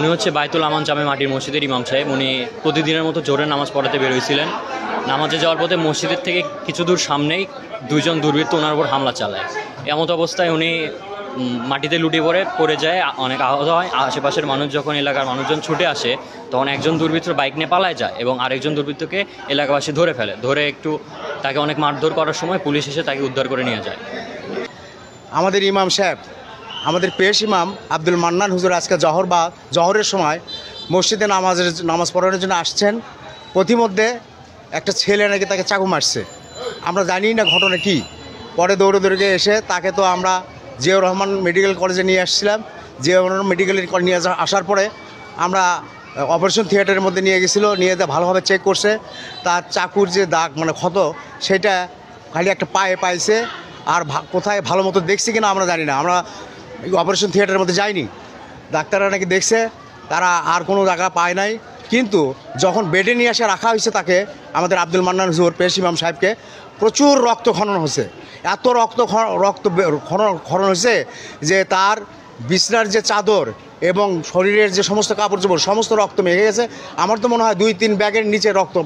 উনি হচ্ছে বাইতুল আমান জামে মাটির মসজিদের ইমাম সাহেব। উনি প্রতিদিনের মতো জোরে নামাজ পড়াতে বেরোইছিলেন। নামাজে যাওয়ার পথে মসজিদের থেকে কিছু দূর সামনেই দুইজন দুর্বৃত্ত ওনার উপর হামলা চালায়। এমত অবস্থায় উনি মাটিতে লুটিয়ে পড়ে যায়, অনেক আহত হয়। আশেপাশের মানুষ যখন এলাকার মানুষজন ছুটে আসে তখন একজন দুর্বৃত্ত বাইক নিয়ে পালায় যায় এবং আরেকজন দুর্বৃত্তকে এলাকাবাসী ধরে ফেলে। ধরে একটু তাকে অনেক মারধর করার সময় পুলিশ এসে তাকে উদ্ধার করে নিয়ে যায়। আমাদের ইমাম সাহেব, আমাদের পেশ ইমাম আব্দুল মান্নান হুজুর আজকে জহরের সময় মসজিদে নামাজ পড়ানোর জন্য আসছেন। প্রতিমধ্যে একটা ছেলে নাকি তাকে চাকু মারছে। আমরা জানি না ঘটনা কি। পরে দৌড়ে এসে তাকে তো আমরা জিয়াউর রহমান মেডিকেল কলেজে নিয়ে আসছিলাম। জিয়াউর রহমান মেডিকেলের নিয়ে আসার পরে আমরা অপারেশন থিয়েটারের মধ্যে নিয়ে গেছিলো। নিয়ে ভালোভাবে চেক করছে। তার চাকুর যে দাগ মানে ক্ষত সেটা খালি একটা পায়ে পাইছে। আর কোথায় ভালো মতো দেখছি কিনা আমরা জানি না। আমরা অপারেশন থিয়েটারের মধ্যে যাইনি। ডাক্তাররা নাকি দেখছে, তারা আর কোনো জায়গা পায় নাই। কিন্তু যখন বেডে নিয়ে এসে রাখা হয়েছে তাকে, আমাদের আব্দুল মান্নান হুজুর পেশ ইমাম সাহেবকে, প্রচুর রক্ত খনন হয়েছে। এত রক্ত খনন হয়েছে যে তার বিছনার যে চাদর এবং শরীরের যে সমস্ত কাপড় চোপড় সমস্ত রক্ত মেখে গেছে। আমার তো মনে হয় 2-3 ব্যাগের নিচে রক্ত